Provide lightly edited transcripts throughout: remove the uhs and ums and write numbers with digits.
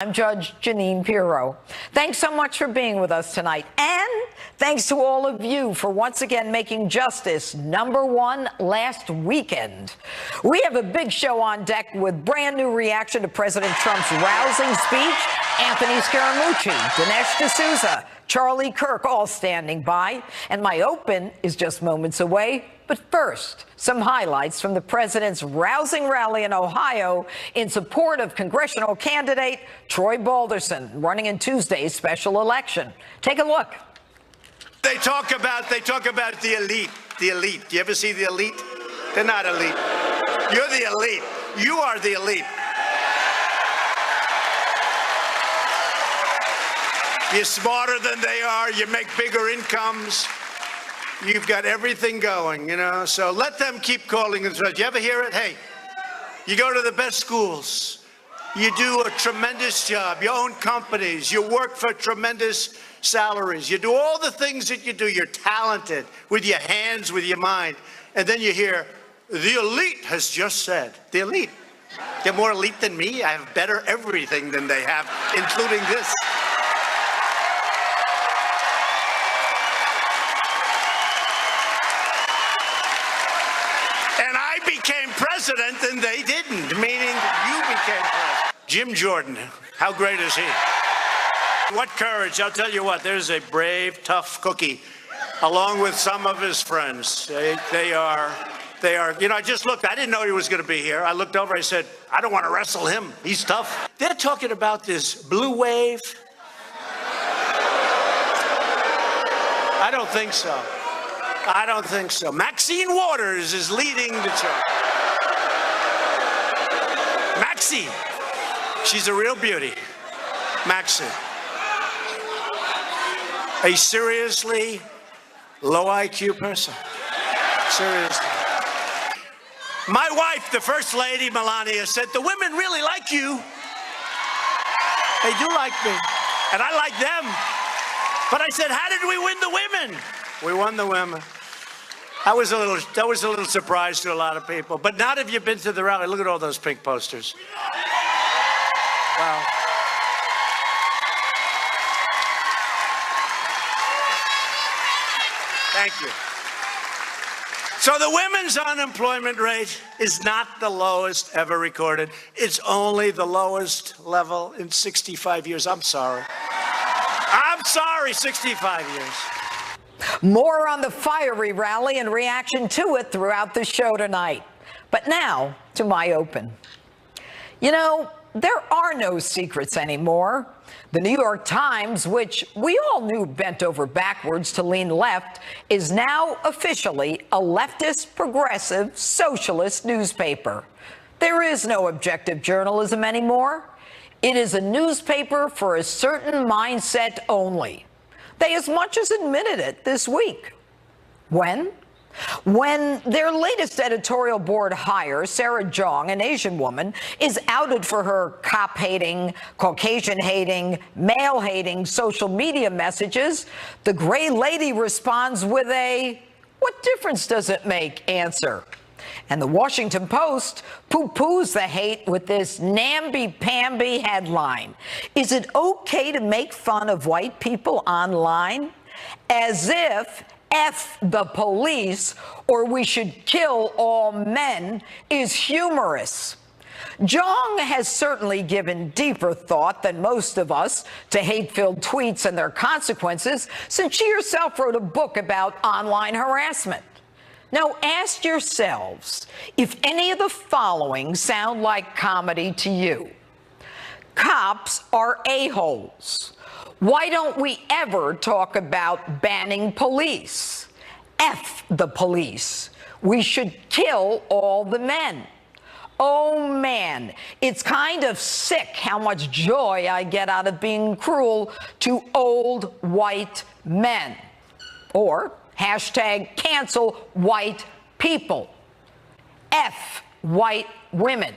I'm Judge Jeanine Pirro. Thanks so much for being with us tonight. And thanks to all of you for once again making justice #1 last weekend. We have a big show on deck with brand new reaction to President Trump's rousing speech. Anthony Scaramucci, Dinesh D'Souza, Charlie Kirk all standing by. And my open is just moments away. But first, some highlights from the president's rousing rally in Ohio in support of congressional candidate Troy Balderson running in Tuesday's special election. Take a look. They talk about the elite. The elite. Do you ever see the elite? They're not elite. You're the elite. You are the elite. You're smarter than they are. You make bigger incomes. You've got everything going, you know, so let them keep calling and threats. You ever hear it? Hey, you go to the best schools. You do a tremendous job. You own companies. You work for tremendous salaries. You do all the things that you do. You're talented with your hands, with your mind. And then you hear, the elite has just said. The elite. They're more elite than me. I have better everything than they have, including this. Became president and they didn't, meaning you became president. Jim Jordan, how great is he? What courage. I'll tell you what, there's a brave, tough cookie, along with some of his friends. They are, you know, I just looked, I didn't know he was going to be here. I looked over, I said, I don't want to wrestle him. He's tough. They're talking about this blue wave. I don't think so. I don't think so. Maxine Waters is leading the charge. Maxine. She's a real beauty. Maxine. A seriously low IQ person. Seriously. My wife, the First Lady, Melania, said, the women really like you. They do like me. And I like them. But I said, how did we win the women? We won the women. That was a little surprise to a lot of people. But not if you've been to the rally. Look at all those pink posters. Wow. Thank you. So the women's unemployment rate is not the lowest ever recorded. It's only the lowest level in 65 years. I'm sorry. I'm sorry, 65 years. More on the fiery rally and reaction to it throughout the show tonight. But now to my open. You know, there are no secrets anymore. The New York Times, which we all knew bent over backwards to lean left, is now officially a leftist, progressive, socialist newspaper. There is no objective journalism anymore. It is a newspaper for a certain mindset only. They as much as admitted it this week. When? When their latest editorial board hire, Sarah Jeong, an Asian woman, is outed for her cop-hating, Caucasian-hating, male-hating social media messages, the Gray Lady responds with a, what difference does it make answer? And the Washington Post poo-poos the hate with this namby-pamby headline. Is it okay to make fun of white people online? As if F the police or we should kill all men is humorous. Jeong has certainly given deeper thought than most of us to hate-filled tweets and their consequences since she herself wrote a book about online harassment. Now, ask yourselves if any of the following sound like comedy to you. Cops are a-holes. Why don't we ever talk about banning police? F the police. We should kill all the men. Oh, man, it's kind of sick how much joy I get out of being cruel to old white men. Or hashtag cancel white people. F white women.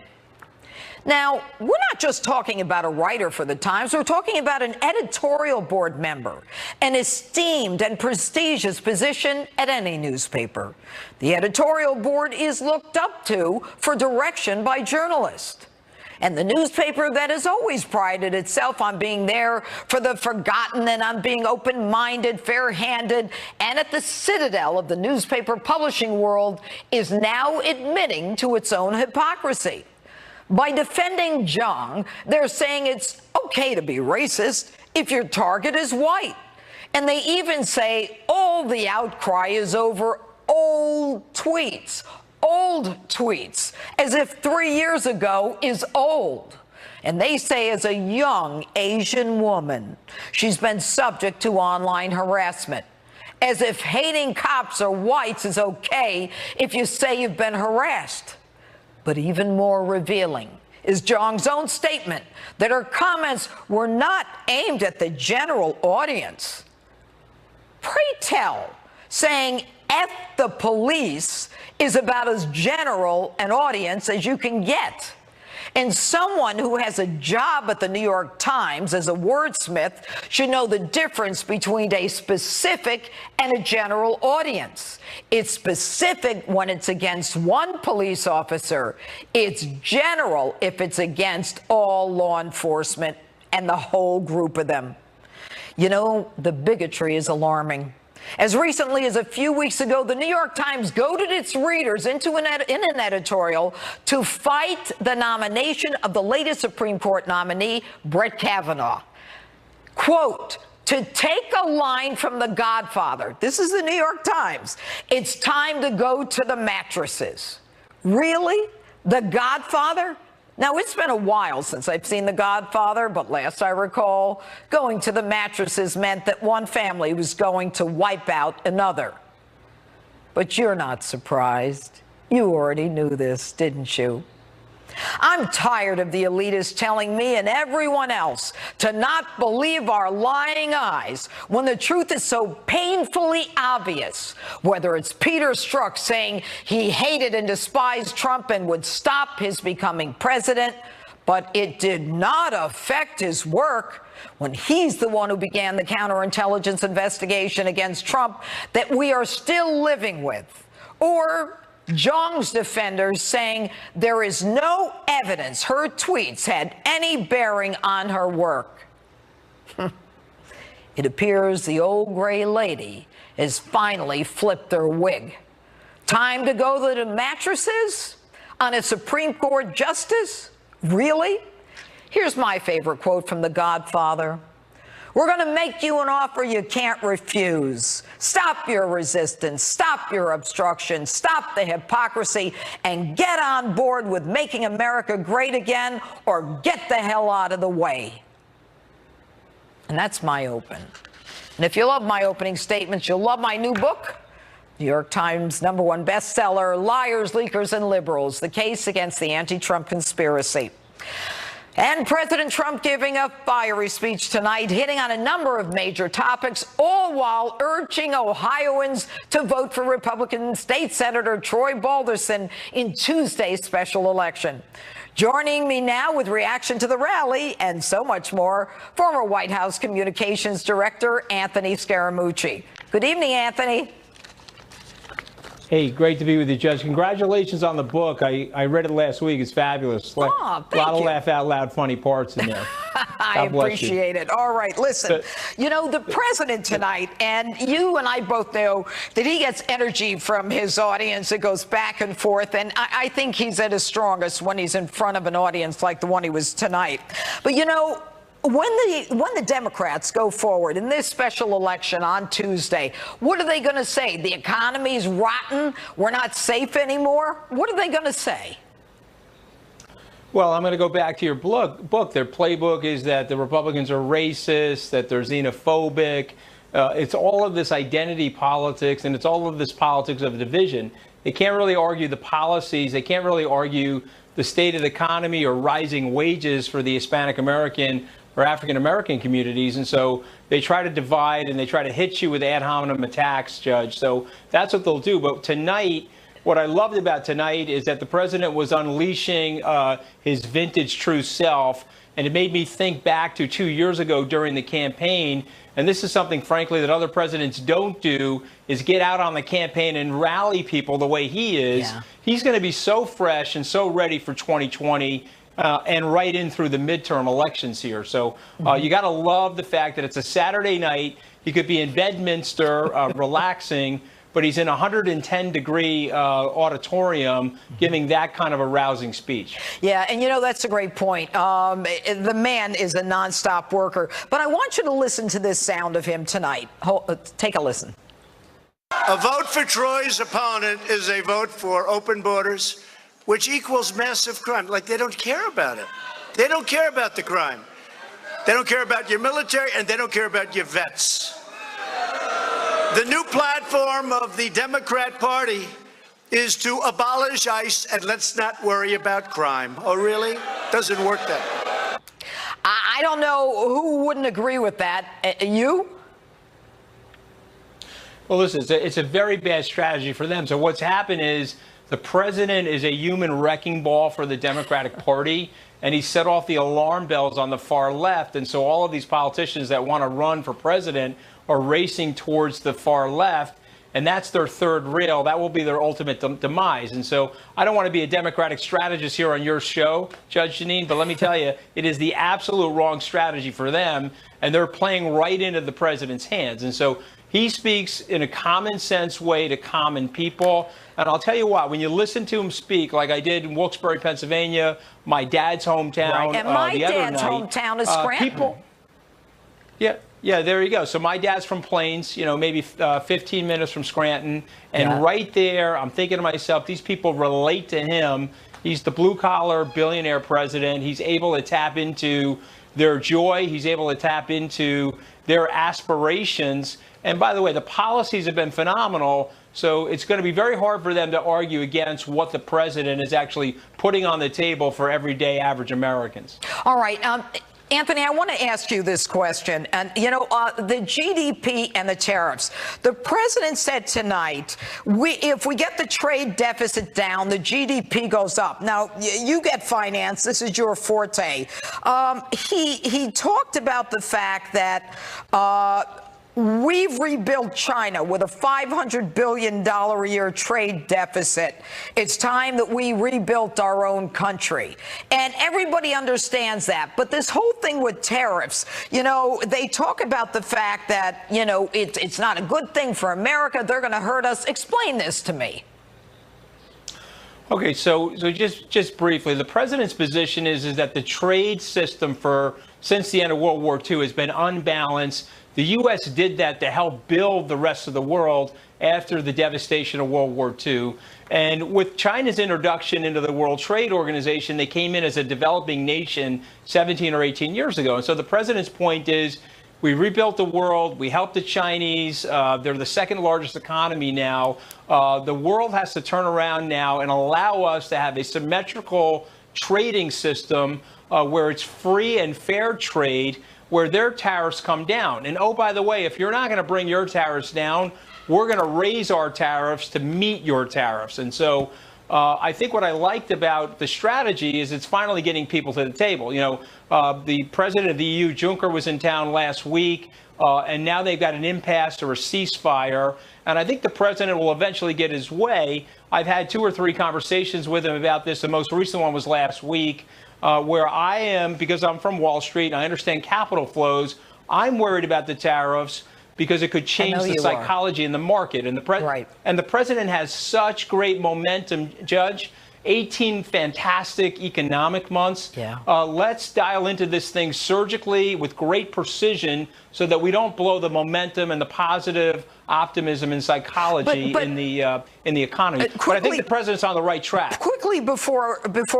Now, we're not just talking about a writer for the Times. We're talking about an editorial board member, an esteemed and prestigious position at any newspaper. The editorial board is looked up to for direction by journalists. And the newspaper that has always prided itself on being there for the forgotten and on being open-minded, fair-handed, and at the citadel of the newspaper publishing world is now admitting to its own hypocrisy. By defending Zhang, they're saying it's okay to be racist if your target is white. And they even say all the outcry is over old tweets, as if 3 years ago is old. And they say as a young Asian woman, she's been subject to online harassment. As if hating cops or whites is okay if you say you've been harassed. But even more revealing is Zhang's own statement that her comments were not aimed at the general audience. Pray tell, saying F the police is about as general an audience as you can get. And someone who has a job at the New York Times as a wordsmith should know the difference between a specific and a general audience. It's specific when it's against one police officer. It's general if it's against all law enforcement and the whole group of them. You know, the bigotry is alarming. As recently as a few weeks ago, the New York Times goaded its readers into an editorial to fight the nomination of the latest Supreme Court nominee, Brett Kavanaugh. Quote, to take a line from The Godfather, this is the New York Times, it's time to go to the mattresses. Really? The Godfather? Now, it's been a while since I've seen The Godfather, but last I recall, going to the mattresses meant that one family was going to wipe out another. But you're not surprised. You already knew this, didn't you? I'm tired of the elitists telling me and everyone else to not believe our lying eyes when the truth is so painfully obvious. Whether it's Peter Strzok saying he hated and despised Trump and would stop his becoming president, but it did not affect his work when he's the one who began the counterintelligence investigation against Trump that we are still living with. Or Zhang's defenders saying there is no evidence her tweets had any bearing on her work. It appears the old gray lady has finally flipped her wig. Time to go to the mattresses on a Supreme Court justice? Really? Here's my favorite quote from The Godfather. We're going to make you an offer you can't refuse. Stop your resistance, stop your obstruction, stop the hypocrisy, and get on board with making America great again, or get the hell out of the way. And that's my open. And if you love my opening statements, you'll love my new book, New York Times #1 bestseller, Liars, Leakers, and Liberals, The Case Against the Anti-Trump Conspiracy. And President Trump giving a fiery speech tonight, hitting on a number of major topics, all while urging Ohioans to vote for Republican State Senator Troy Balderson in Tuesday's special election. Joining me now with reaction to the rally and so much more, former White House Communications Director Anthony Scaramucci. Good evening, Anthony. Hey, great to be with you, Judge. Congratulations on the book. I read it last week. It's fabulous. Oh, thank you. A lot of laugh out loud funny parts in there. I appreciate it. All right, listen, you know, the president tonight, and you and I both know that he gets energy from his audience. It goes back and forth, and I think he's at his strongest when he's in front of an audience like the one he was tonight. But, you know, when the Democrats go forward in this special election on Tuesday, what are they going to say? The economy's rotten. We're not safe anymore. What are they going to say? Well, I'm going to go back to your book. Their playbook is that the Republicans are racist, that they're xenophobic. It's all of this identity politics, and it's all of this politics of division. They can't really argue the policies. They can't really argue the state of the economy or rising wages for the Hispanic American or African American communities. And so they try to divide and they try to hit you with ad hominem attacks, Judge. So that's what they'll do. But tonight, what I loved about tonight is that the president was unleashing his vintage true self. And it made me think back to 2 years ago during the campaign. And this is something, frankly, that other presidents don't do, is get out on the campaign and rally people the way he is. Yeah. He's going to be so fresh and so ready for 2020. and right in through the midterm elections here. So you got to love the fact that it's a Saturday night. He could be in Bedminster relaxing, but he's in a 110-degree auditorium giving that kind of a rousing speech. Yeah, and that's a great point. The man is a nonstop worker. But I want you to listen to this sound of him tonight. Take a listen. A vote for Troy's opponent is a vote for open borders, which equals massive crime. Like, they don't care about it. They don't care about the crime. They don't care about your military, and they don't care about your vets. The new platform of the Democrat Party is to abolish ICE and let's not worry about crime. Oh, really? Doesn't work that way. I don't know who wouldn't agree with that. You? Well, listen, it's a very bad strategy for them. So what's happened is the president is a human wrecking ball for the Democratic Party, and he set off the alarm bells on the far left. And so all of these politicians that want to run for president are racing towards the far left, and that's their third rail. That will be their ultimate demise. And so I don't want to be a Democratic strategist here on your show, Judge Jeanine, but let me tell you, it is the absolute wrong strategy for them, and they're playing right into the president's hands. And so he speaks in a common sense way to common people. And I'll tell you what, when you listen to him speak, like I did in Wilkes-Barre, Pennsylvania, my dad's hometown, right. And my the other dad's night, hometown is Scranton. Yeah, there you go. So my dad's from Plains, maybe 15 minutes from Scranton. And right there, I'm thinking to myself, these people relate to him. He's the blue-collar billionaire president. He's able to tap into their joy. He's able to tap into their aspirations. And by the way, the policies have been phenomenal. So it's going to be very hard for them to argue against what the president is actually putting on the table for everyday average Americans. All right. Anthony, I want to ask you this question. And, the GDP and the tariffs. The president said tonight, if we get the trade deficit down, the GDP goes up. Now, you get finance. This is your forte. He talked about the fact that we've rebuilt China with a $500 billion a year trade deficit. It's time that we rebuilt our own country. And everybody understands that. But this whole thing with tariffs, they talk about the fact that, it's not a good thing for America. They're going to hurt us. Explain this to me. Okay, so just briefly, the president's position is that the trade system since the end of World War II has been unbalanced. The U.S. did that to help build the rest of the world after the devastation of World War II. And with China's introduction into the World Trade Organization, they came in as a developing nation 17 or 18 years ago. And so the president's point is, we rebuilt the world. We helped the Chinese. They're the second largest economy now. The world has to turn around now and allow us to have a symmetrical trading system where it's free and fair trade, where their tariffs come down. And oh, by the way, if you're not going to bring your tariffs down, we're going to raise our tariffs to meet your tariffs. And so I think what I liked about the strategy is it's finally getting people to the table. The president of the EU, Juncker, was in town last week, and now they've got an impasse or a ceasefire. And I think the president will eventually get his way. I've had 2 or 3 conversations with him about this. The most recent one was last week. Where I am, because I'm from Wall Street, and I understand capital flows, I'm worried about the tariffs because it could change the psychology in the market. And the president has such great momentum, Judge. 18 fantastic economic months. Let's dial into this thing surgically with great precision so that we don't blow the momentum and the positive optimism and psychology in the economy. But I think the president's on the right track. Quickly before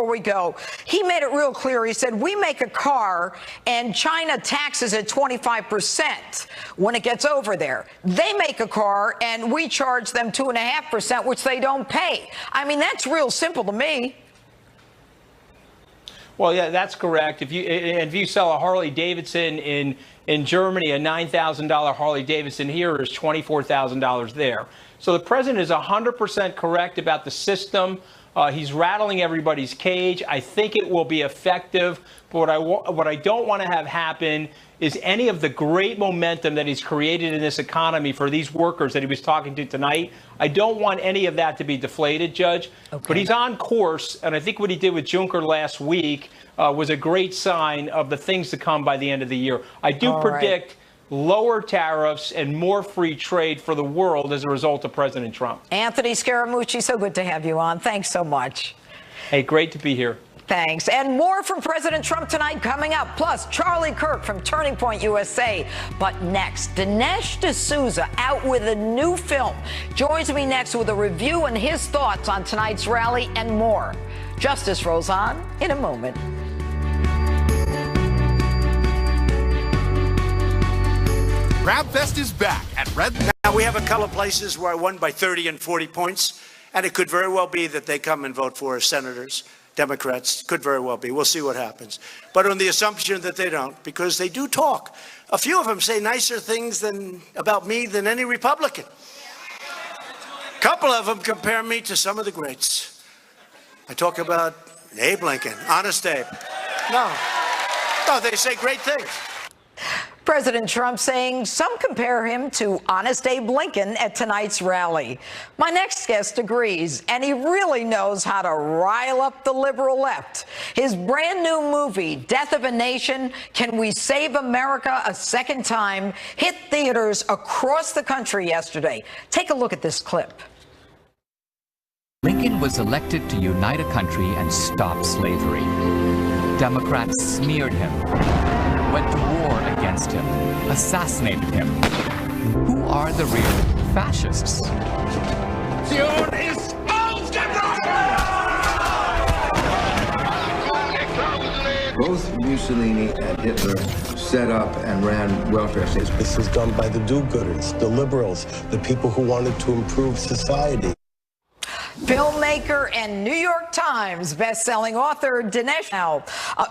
we go, he made it real clear. He said, we make a car and China taxes at 25% when it gets over there. They make a car and we charge them 2.5%, which they don't pay. I mean, that's real simple to me. Well, yeah, that's correct. If you sell a Harley Davidson in Germany, a $9,000 Harley Davidson here is $24,000 there. So the president is 100% correct about the system. He's rattling everybody's cage. I think it will be effective. But what I don't want to have happen is any of the great momentum that he's created in this economy for these workers that he was talking to tonight. I don't want any of that to be deflated, Judge. Okay. But he's on course. And I think what he did with Juncker last week was a great sign of the things to come by the end of the year. I do predict lower tariffs and more free trade for the world as a result of President Trump. Anthony Scaramucci, so good to have you on. Thanks so much. Hey, great to be here. Thanks. And more from President Trump tonight coming up. Plus, Charlie Kirk from Turning Point USA. But next, Dinesh D'Souza out with a new film. Joins me next with a review and his thoughts on tonight's rally and more. Justice rolls on in a moment. GrabFest is back at Red. Now, we have a couple of places where I won by 30 and 40 points, and it could very well be that they come and vote for us, senators, Democrats. Could very well be. We'll see what happens. But on the assumption that they don't, because they do talk. A few of them say nicer things about me than any Republican. A couple of them compare me to some of the greats. I talk about Abe Lincoln, Honest Abe. No, they say great things. President Trump saying some compare him to Honest Abe Lincoln at tonight's rally. My next guest agrees, and he really knows how to rile up the liberal left. His brand new movie, Death of a Nation, Can We Save America a Second Time, hit theaters across the country yesterday. Take a look at this clip. Lincoln was elected to unite a country and stop slavery. Democrats smeared him, went to war against him, assassinated him. Who are the real fascists? Both Mussolini and Hitler set up and ran welfare states. This is done by the do-gooders, the liberals, the people who wanted to improve society. Filmmaker and New York Times best-selling author Dinesh. Now,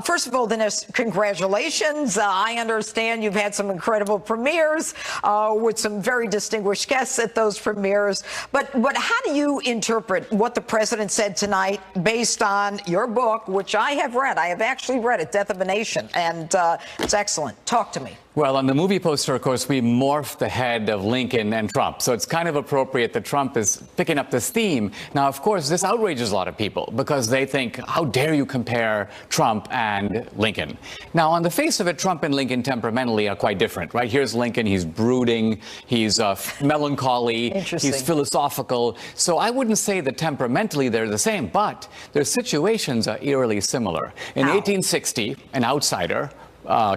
first of all, Dinesh, congratulations. I understand you've had some incredible premieres with some very distinguished guests at those premieres. But how do you interpret what the president said tonight based on your book, which I have read? I have actually read it, Death of a Nation, and it's excellent. Talk to me. Well, on the movie poster, of course, we morphed the head of Lincoln and Trump. So it's kind of appropriate that Trump is picking up this theme. Now, of course, this outrages a lot of people because they think, how dare you compare Trump and Lincoln? Now, on the face of it, Trump and Lincoln temperamentally are quite different, right? Here's Lincoln. He's brooding. He's melancholy. He's philosophical. So I wouldn't say that temperamentally they're the same, but their situations are eerily similar. In 1860, an outsider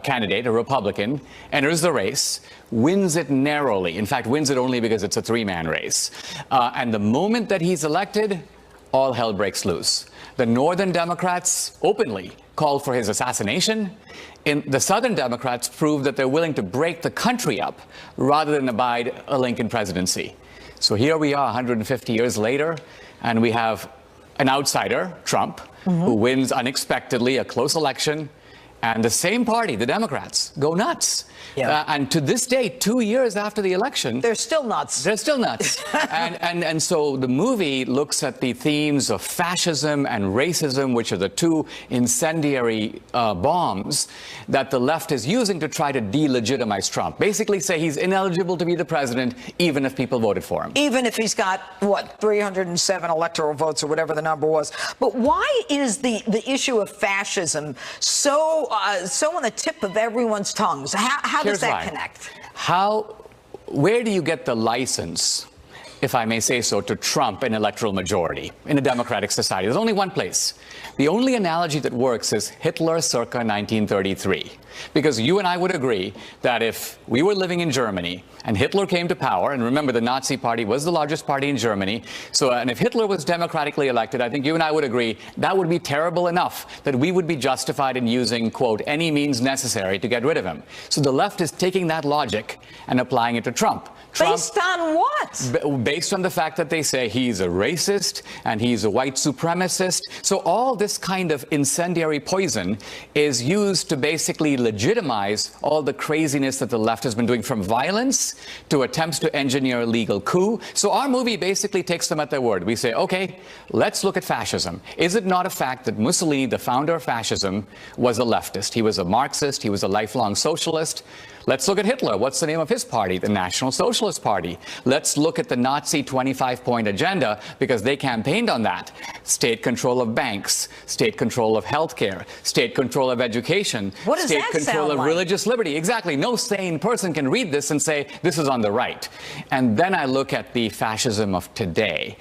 candidate, a Republican, enters the race, wins it narrowly. In fact, wins it only because it's a three-man race. And the moment that he's elected, all hell breaks loose. The Northern Democrats openly called for his assassination. The Southern Democrats proved that they're willing to break the country up rather than abide a Lincoln presidency. So here we are 150 years later, and we have an outsider, Trump, who wins unexpectedly a close election. And the same party, the Democrats, go nuts. Yeah. And to this day, 2 years after the election, they're still nuts. They're still nuts. and so the movie looks at the themes of fascism and racism, which are the two incendiary bombs that the left is using to try to delegitimize Trump. Basically say he's ineligible to be the president, even if people voted for him. Even if he's got, 307 electoral votes or whatever the number was. But why is the issue of fascism so on the tip of everyone's tongues? How does that connect? Where do you get the license, if I may say so, to trump an electoral majority in a democratic society? There's only one place. The only analogy that works is Hitler circa 1933. Because you and I would agree that if we were living in Germany and Hitler came to power, and remember the Nazi party was the largest party in Germany, and if Hitler was democratically elected, I think you and I would agree that would be terrible enough that we would be justified in using, quote, any means necessary to get rid of him. So the left is taking that logic and applying it to Trump. Based on what? Based on the fact that they say he's a racist and he's a white supremacist. So all this kind of incendiary poison is used to basically delegitimize all the craziness that the left has been doing, from violence to attempts to engineer a legal coup. So our movie basically takes them at their word. We say, okay, let's look at fascism. Is it not a fact that Mussolini, the founder of fascism, was a leftist? He was a Marxist. He was a lifelong socialist. Let's look at Hitler. What's the name of his party? The National Socialist Party. Let's look at the Nazi 25-point agenda, because they campaigned on that. State control of banks, state control of healthcare, state control of education, what does state that control sound of like? religious liberty. Exactly. No sane person can read this and say, this is on the right. And then I look at the fascism of today,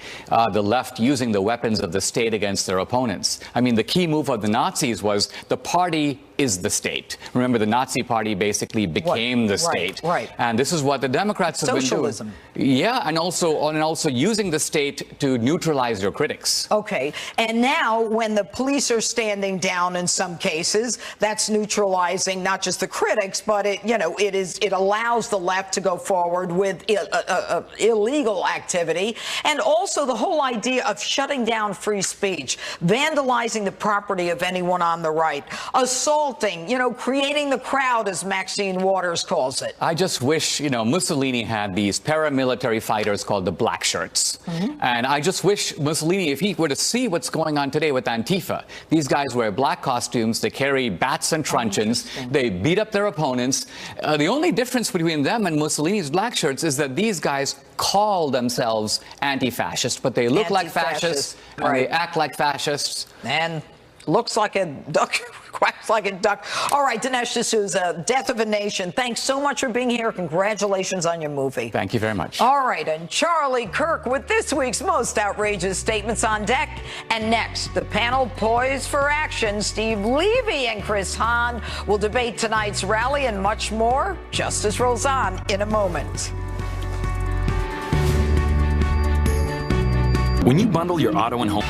the left using the weapons of the state against their opponents. I mean, the key move of the Nazis was the party is the state. Remember, the Nazi Party basically became the state. Right. And this is what the Democrats have Socialism. been doing. Yeah, and also using the state to neutralize your critics. Okay. And now when the police are standing down in some cases, that's neutralizing not just the critics, but it allows the left to go forward with illegal activity. And also the whole idea of shutting down free speech, vandalizing the property of anyone on the right, assaulting, creating the crowd, as Maxine Waters calls it. I just wish, Mussolini had these paramilitary fighters called the black shirts. Mm-hmm. And I just wish Mussolini, if he were to see what's going on today with Antifa, these guys wear black costumes, they carry bats and truncheons, they beat up their opponents. The only difference between them and Mussolini's black shirts is that these guys call themselves anti-fascist, but they look like fascists, and they act like fascists. And looks like a duck, quacks like a duck. All right, Dinesh D'Souza, Death of a Nation. Thanks so much for being here. Congratulations on your movie. Thank you very much. All right, and Charlie Kirk with this week's most outrageous statements on deck. And next, the panel poised for action. Steve Levy and Chris Hahn will debate tonight's rally and much more. Justice rolls on in a moment. When you bundle your auto and home...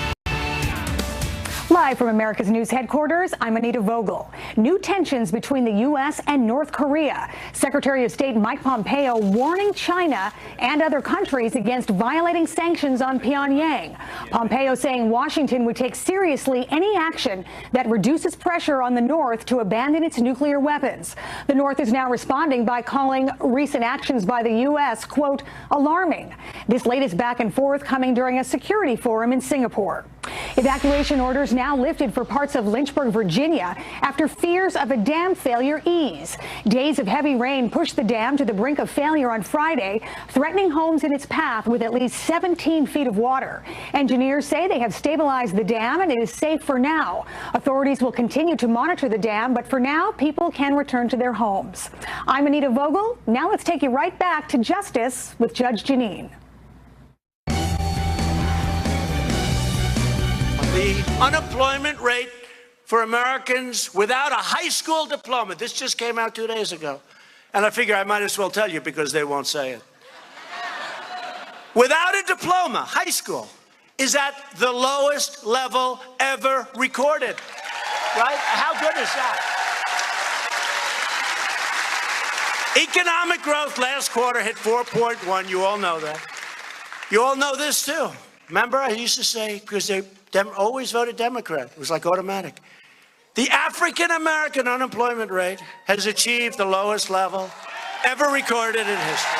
Live from America's News headquarters, I'm Anita Vogel. New tensions between the U.S. and North Korea. Secretary of State Mike Pompeo warning China and other countries against violating sanctions on Pyongyang. Pompeo saying Washington would take seriously any action that reduces pressure on the North to abandon its nuclear weapons. The North is now responding by calling recent actions by the U.S., quote, alarming. This latest back and forth coming during a security forum in Singapore. Evacuation orders now lifted for parts of Lynchburg, Virginia, after fears of a dam failure ease. Days of heavy rain pushed the dam to the brink of failure on Friday, threatening homes in its path with at least 17 feet of water. Engineers say they have stabilized the dam and it is safe for now. Authorities will continue to monitor the dam, but for now, people can return to their homes. I'm Anita Vogel. Now let's take you right back to Justice with Judge Jeanine. The unemployment rate for Americans without a high school diploma, this just came out 2 days ago, and I figure I might as well tell you because they won't say it. Without a diploma, high school, is at the lowest level ever recorded, right? How good is that? Economic growth last quarter hit 4.1. You all know that. You all know this too. Remember, I used to say, because they always voted Democrat. It was like automatic. The African-American unemployment rate has achieved the lowest level ever recorded in history.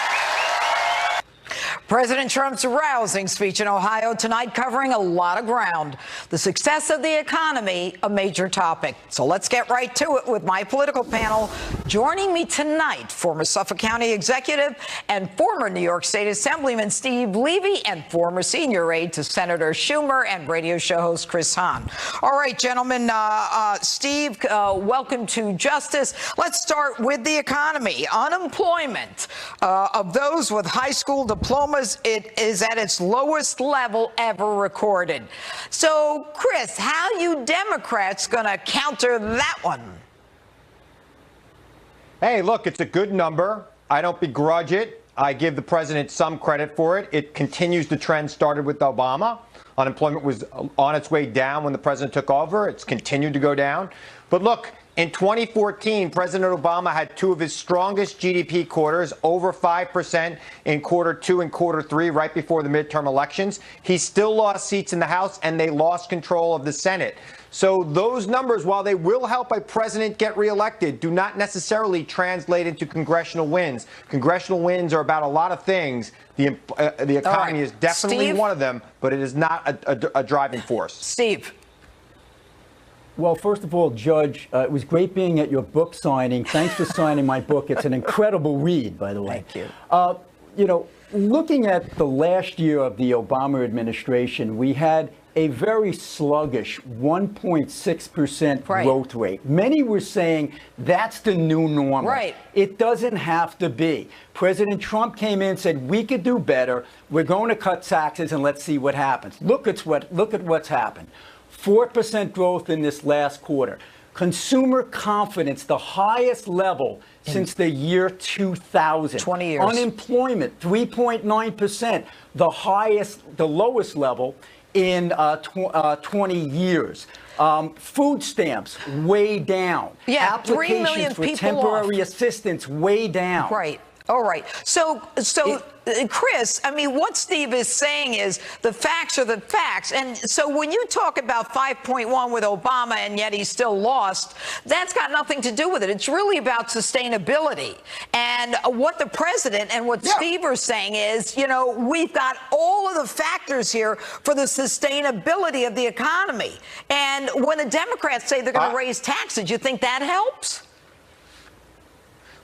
President Trump's rousing speech in Ohio tonight covering a lot of ground. The success of the economy, a major topic. So let's get right to it with my political panel. Joining me tonight, former Suffolk County executive and former New York State Assemblyman Steve Levy and former senior aide to Senator Schumer and radio show host Chris Hahn. All right, gentlemen, Steve, welcome to Justice. Let's start with the economy. Unemployment of those with high school diplomas, it is at its lowest level ever recorded. So, Chris, how are you Democrats going to counter that one? Hey, look, it's a good number. I don't begrudge it. I give the president some credit for it. It continues the trend started with Obama. Unemployment was on its way down when the president took over. It's continued to go down. But look, in 2014, President Obama had two of his strongest GDP quarters, over 5% in quarter two and quarter three, right before the midterm elections. He still lost seats in the House, and they lost control of the Senate. So those numbers, while they will help a president get reelected, do not necessarily translate into congressional wins. Congressional wins are about a lot of things. The economy is definitely Steve? one of them, but it is not a driving force. Steve. Well, first of all, Judge, it was great being at your book signing. Thanks for signing my book. It's an incredible read, by the way. Thank you. You know, looking at the last year of the Obama administration, we had a very sluggish 1.6% growth rate. Many were saying that's the new normal. Right. It doesn't have to be. President Trump came in and said, we could do better. We're going to cut taxes and let's see what happens. Look at what's happened. 4% growth in this last quarter. Consumer confidence, the highest level since the year 2000. 20 years. Unemployment, 3.9%, the lowest level in 20 years. Food stamps, way down. Yeah, 3 million Applications for people temporary off. assistance, way down. Right. All right. So, Chris, I mean, what Steve is saying is the facts are the facts. And so when you talk about 5.1 with Obama and yet he still lost, that's got nothing to do with it. It's really about sustainability. And what the president and what Steve are saying is, you know, we've got all of the factors here for the sustainability of the economy. And when the Democrats say they're going to raise taxes, you think that helps?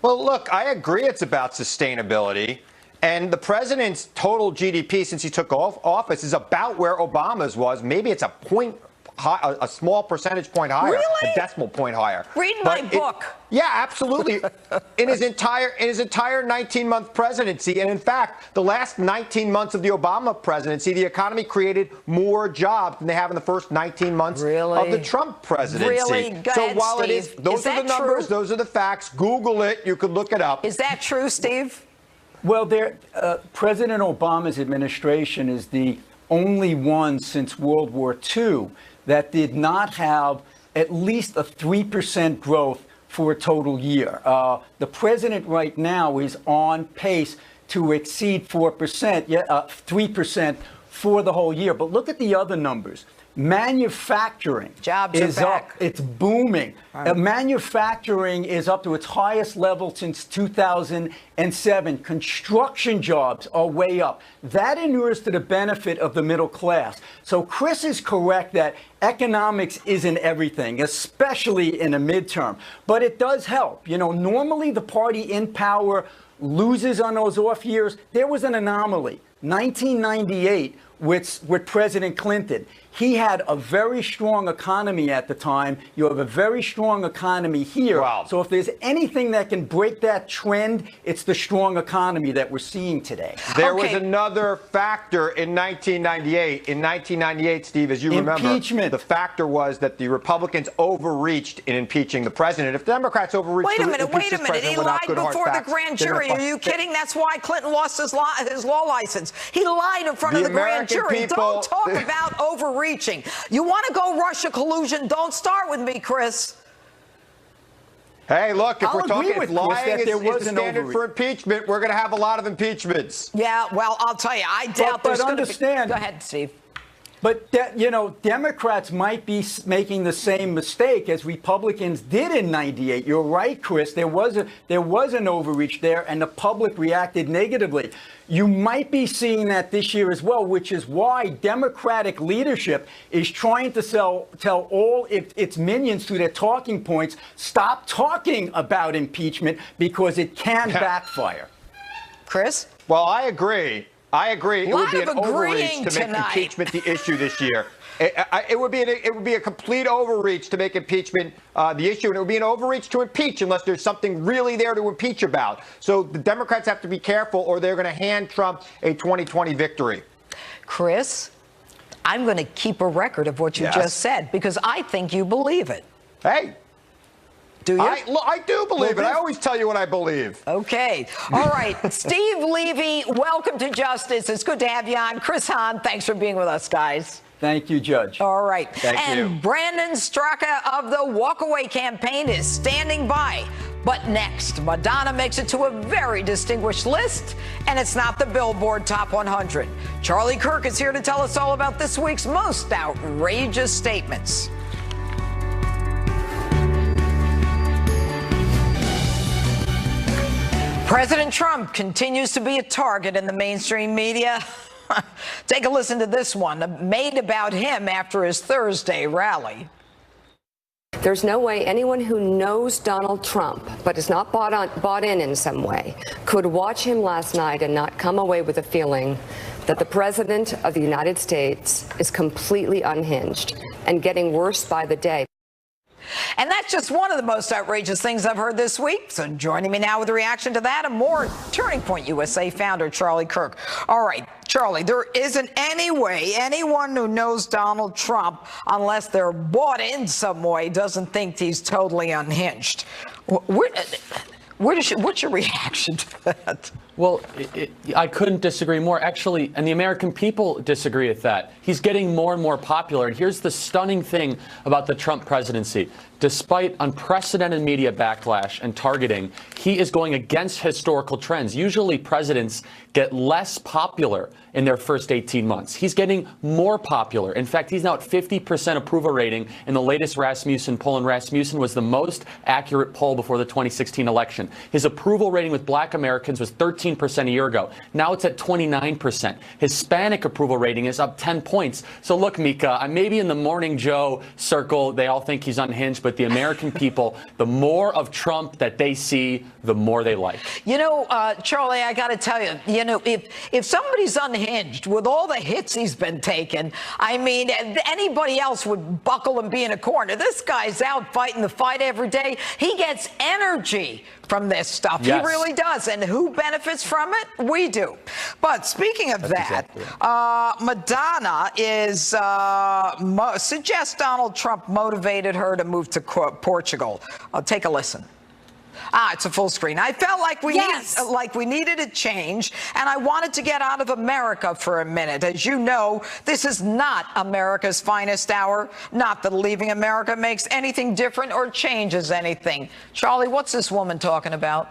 Well, look, I agree it's about sustainability. And the president's total GDP since he took office is about where Obama's was. Maybe it's a small percentage point higher, Really? a decimal point higher. Read my book. Yeah, absolutely. in his entire 19-month presidency, and in fact, the last 19 months of the Obama presidency, the economy created more jobs than they have in the first 19 months of the Trump presidency. Really? Go so ahead, while Steve. it is, those are the numbers, those are the facts. Google it. You could look it up. Is that true, Steve? Well, President Obama's administration is the only one since World War II that did not have at least a 3% growth for a total year. The president right now is on pace to exceed 3% for the whole year. But look at the other numbers. Manufacturing is up. It's booming. Manufacturing is up to its highest level since 2007. Construction jobs are way up. That inures to the benefit of the middle class. So Chris is correct that economics isn't everything, especially in a midterm. But it does help. You know, normally the party in power loses on those off years. There was an anomaly. 1998 with President Clinton. He had a very strong economy at the time. You have a very strong economy here. Wow. So if there's anything that can break that trend, it's the strong economy that we're seeing today. There was another factor in 1998. In 1998, Steve, as you remember, impeachment. The factor was that the Republicans overreached in impeaching the president. If the Democrats overreached, Wait a minute. He lied before the grand jury. Are you kidding? That's why Clinton lost his law license. He lied in front of the grand jury. Don't talk about overreaching. You want to go Russia collusion? Don't start with me, Chris. Hey, look, if we're talking with lying Chris that is the standard for impeachment, we're going to have a lot of impeachments. Yeah, well, I'll tell you, I doubt there's going to be. Go ahead, Steve. But, you know, Democrats might be making the same mistake as Republicans did in 98. You're right, Chris. There was an overreach there, and the public reacted negatively. You might be seeing that this year as well, which is why Democratic leadership is trying to tell all its minions through their talking points, stop talking about impeachment because it can backfire. Chris? Well, I agree. It would be an overreach to make tonight. impeachment the issue this year. It would be a complete overreach to make impeachment the issue, and it would be an overreach to impeach unless there's something really there to impeach about. So the Democrats have to be careful, or they're going to hand Trump a 2020 victory. Chris, I'm going to keep a record of what you just said because I think you believe it. Hey. Do you? I do believe it. I always tell you what I believe. Okay. All right. Steve Levy, welcome to Justice. It's good to have you on. Chris Hahn, thanks for being with us, guys. Thank you, Judge. All right. Thank you. Brandon Straka of the Walkaway campaign is standing by. But next, Madonna makes it to a very distinguished list, and it's not the Billboard Top 100. Charlie Kirk is here to tell us all about this week's most outrageous statements. President Trump continues to be a target in the mainstream media. Take a listen to this one, made about him after his Thursday rally. There's no way anyone who knows Donald Trump but is not bought in some way could watch him last night and not come away with a feeling that the President of the United States is completely unhinged and getting worse by the day. And that's just one of the most outrageous things I've heard this week. So joining me now with a reaction to that and more, Turning Point USA founder Charlie Kirk. All right, Charlie, there isn't any way anyone who knows Donald Trump, unless they're bought in some way, doesn't think he's totally unhinged. What's your reaction to that? Well, I couldn't disagree more. Actually, and the American people disagree with that. He's getting more and more popular. And here's the stunning thing about the Trump presidency. Despite unprecedented media backlash and targeting, he is going against historical trends. Usually presidents get less popular in their first 18 months. He's getting more popular. In fact, he's now at 50% approval rating in the latest Rasmussen poll, and Rasmussen was the most accurate poll before the 2016 election. His approval rating with black Americans was 13% a year ago. Now it's at 29%. Hispanic approval rating is up 10 points. So look, Mika, maybe in the Morning Joe circle, they all think he's unhinged, but the American people, the more of Trump that they see, the more they like. You know, Charlie, I got to tell you, if somebody's unhinged with all the hits he's been taking, I mean, anybody else would buckle and be in a corner. This guy's out fighting the fight every day. He gets energy from this stuff. Yes. He really does. And who benefits from it? We do. But speaking of exactly. Madonna is suggests Donald Trump motivated her to move to Portugal. Take a listen. It's a full screen. I felt like we needed a change, and I wanted to get out of America for a minute. As you know, this is not America's finest hour. Not that leaving America makes anything different or changes anything. Charlie, what's this woman talking about?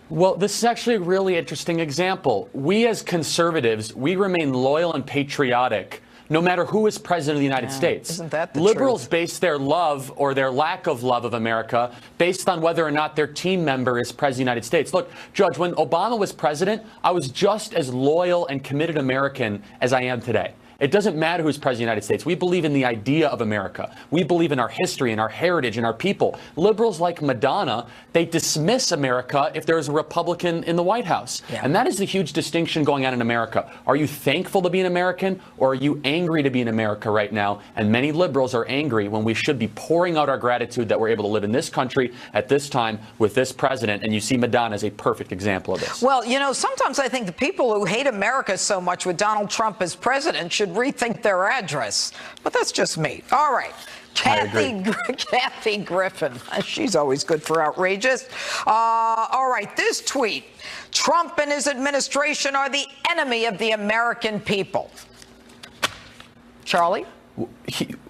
Well, this is actually a really interesting example. We as conservatives, we remain loyal and patriotic no matter who is president of the United States. Isn't that the Liberals truth? base their love or their lack of love of America based on whether or not their team member is president of the United States. Look, Judge, when Obama was president, I was just as loyal and committed American as I am today. It doesn't matter who's president of the United States. We believe in the idea of America. We believe in our history and our heritage and our people. Liberals like Madonna, they dismiss America if there's a Republican in the White House. Yeah. And that is the huge distinction going on in America. Are you thankful to be an American, or are you angry to be in America right now? And many liberals are angry when we should be pouring out our gratitude that we're able to live in this country at this time with this president. And you see Madonna as a perfect example of this. Well, you know, sometimes I think the people who hate America so much with Donald Trump as president should rethink their address. But that's just me. All right. Kathy Griffin. She's always good for outrageous. All right. This tweet. Trump and his administration are the enemy of the American people. Charlie?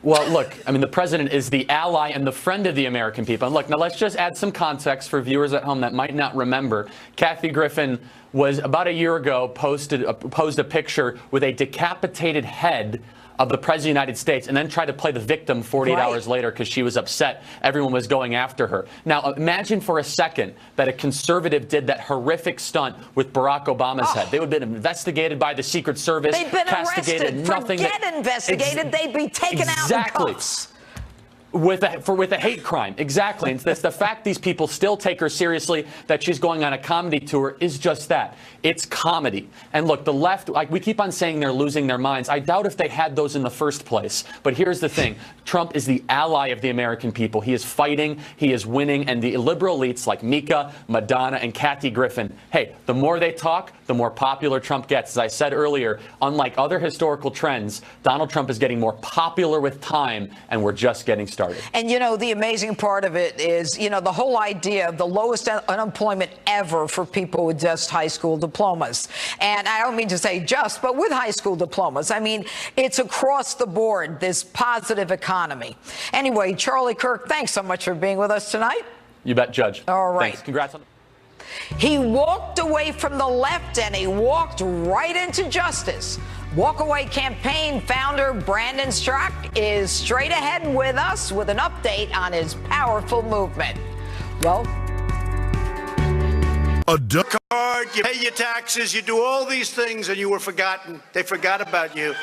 Well, look, I mean, the president is the ally and the friend of the American people. And look, now let's just add some context for viewers at home that might not remember. Kathy Griffin was about a year ago posed a picture with a decapitated head of the president of the United States, and then tried to play the victim 48 hours later because she was upset everyone was going after her. Now, imagine for a second that a conservative did that horrific stunt with Barack Obama's head. They would have been investigated by the Secret Service. They've been arrested. Forget investigated. They'd be taken out in cuffs. With a hate crime. Exactly. And it's the fact these people still take her seriously, that she's going on a comedy tour, is just that. It's comedy. And look, the left, like we keep on saying they're losing their minds. I doubt if they had those in the first place. But here's the thing. Trump is the ally of the American people. He is fighting. He is winning. And the liberal elites like Mika, Madonna, and Kathy Griffin, hey, the more they talk, the more popular Trump gets. As I said earlier, unlike other historical trends, Donald Trump is getting more popular with time, and we're just getting started. And, you know, the amazing part of it is, you know, the whole idea of the lowest unemployment ever for people with just high school diplomas. And I don't mean to say just, but with high school diplomas. I mean, it's across the board, this positive economy. Anyway, Charlie Kirk, thanks so much for being with us tonight. You bet, Judge. All right. Thanks. Congrats on. He walked away from the left and he walked right into justice. Walkaway campaign founder Brandon Straka is straight ahead with us with an update on his powerful movement. Well, A card, you pay your taxes, you do all these things, and you were forgotten. They forgot about you.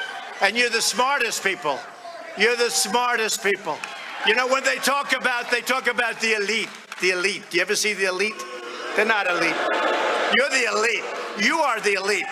And you're the smartest people. You're the smartest people. You know, when they talk about the elite. The elite. Do you ever see the elite? They're not elite. You're the elite. You are the elite.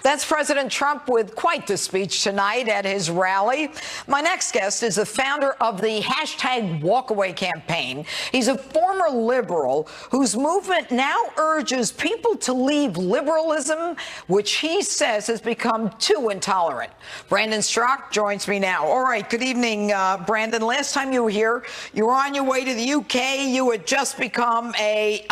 That's President Trump with quite the speech tonight at his rally. My next guest is the founder of the #Walkaway campaign. He's a former liberal whose movement now urges people to leave liberalism, which he says has become too intolerant. Brandon Strzok joins me now. All right, good evening, Brandon. Last time you were here, you were on your way to the UK. You had just become a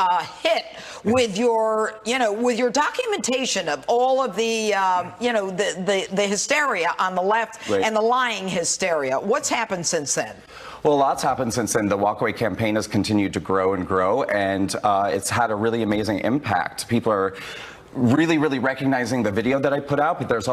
hit with your, with your documentation of all of the the hysteria on the left and the lying hysteria. What's happened since then? Well, a lot's happened since then. The Walkaway campaign has continued to grow and grow, and it's had a really amazing impact. People are really recognizing the video that I put out, but there's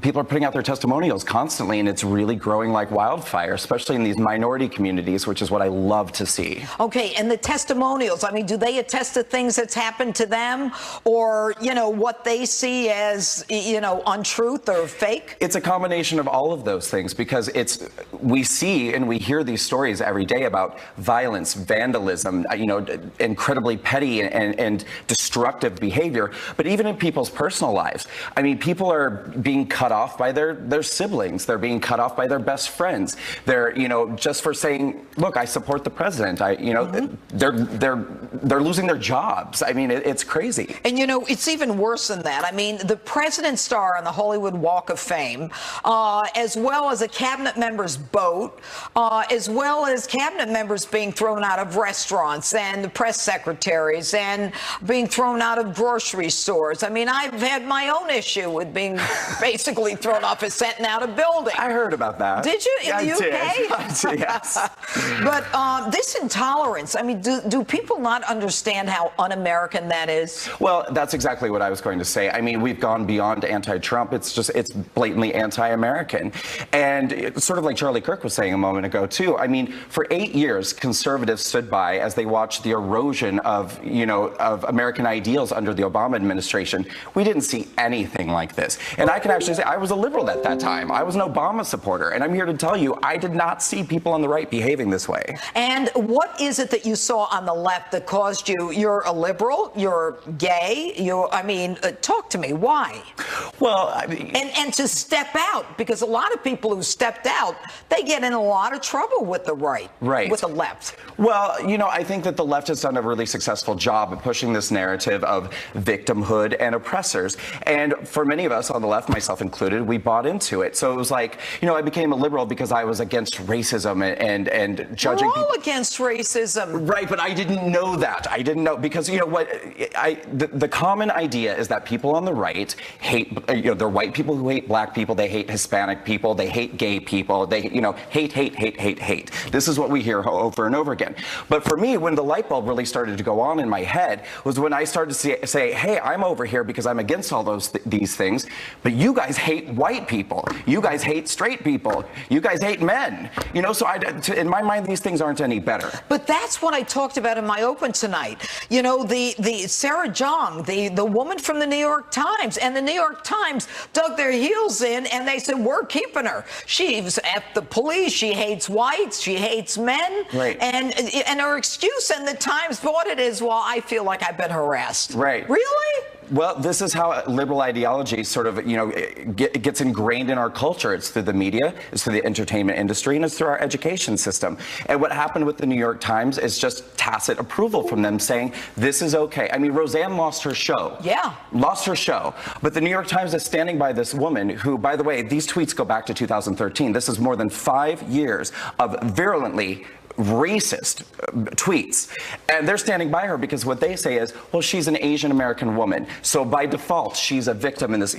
people are putting out their testimonials constantly, and it's really growing like wildfire, especially in these minority communities, which is what I love to see. Okay, and the testimonials, I mean, do they attest to things that's happened to them, or what they see as untruth or fake? It's a combination of all of those things, because we see and we hear these stories every day about violence, vandalism, incredibly petty and destructive behavior. But even in people's personal lives, I mean, people are being cut off by their siblings. They're being cut off by their best friends. They're, just for saying, look, I support the president. They're losing their jobs. I mean, it's crazy. And it's even worse than that. I mean, the president's star on the Hollywood Walk of Fame, as well as a cabinet member's boat, as well as cabinet members being thrown out of restaurants, and the press secretaries, and being thrown out of grocery stores. I mean, I've had my own issue with being basically thrown off a set and out of building. I heard about that. Did you? In the UK? I did, yes. But this intolerance, I mean, do people not understand how un-American that is? Well, that's exactly what I was going to say. I mean, we've gone beyond anti-Trump. It's blatantly anti-American. And it's sort of like Charlie Kirk was saying a moment ago, too. I mean, for 8 years, conservatives stood by as they watched the erosion of American ideals under the Obama administration. We didn't see anything like this. And I can actually say I was a liberal at that time. I was an Obama supporter. And I'm here to tell you, I did not see people on the right behaving this way. And what is it that you saw on the left that caused you're a liberal, you're gay, talk to me. Why? Well, I mean, and to step out, because a lot of people who stepped out, they get in a lot of trouble with the right, with the left. Well, I think that the left has done a really successful job of pushing this narrative of victimhood and oppressors. And for many of us on the left, myself included, we bought into it. So it was like, I became a liberal because I was against racism and judging people. We're all against racism. Right, but I didn't know that. I didn't know, because the common idea is that people on the right hate, they're white people who hate black people, they hate Hispanic people, they hate gay people, they, hate. This is what we hear over and over again. But for me, when the light bulb really started to go on in my head was when I started to say, hey, I'm over here because I'm against all these things, but you guys hate white people, you guys hate straight people, you guys hate men. So in my mind, these things aren't any better. But that's what I talked about in my open tonight. The Sarah Jong, the woman from the New York Times, and the New York Times dug their heels in and they said, we're keeping her. She's at the police. She hates whites. She hates men. Right. And her excuse, and the Times bought it, is, well, I feel like I've been harassed. Right. Really? Well, this is how liberal ideology sort of, gets ingrained in our culture. It's through the media, it's through the entertainment industry, and it's through our education system. And what happened with the New York Times is just tacit approval from them saying, this is okay. I mean, Roseanne lost her show. Yeah. Lost her show. But the New York Times is standing by this woman who, by the way, these tweets go back to 2013. This is more than 5 years of virulently racist tweets, and they're standing by her because what they say is, well, she's an Asian American woman, so by default she's a victim in this,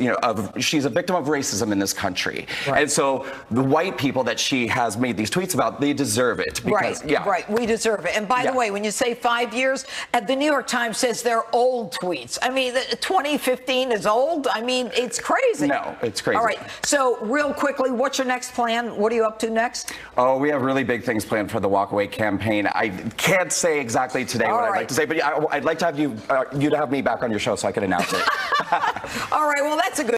she's a victim of racism in this country. Right. And so the white people that she has made these tweets about, they deserve it because, right, we deserve it. And by the way, when you say 5 years, the New York Times says they're old tweets. I mean, 2015 is old. I mean, it's crazy. No, it's crazy. All right, so real quickly, what's your next plan? What are you up to next? Oh, we have really big things planned for the Walk walkaway campaign. I can't say exactly today what I'd like to say, but I'd like to have you to have me back on your show so I can announce it. All right, well, that's a good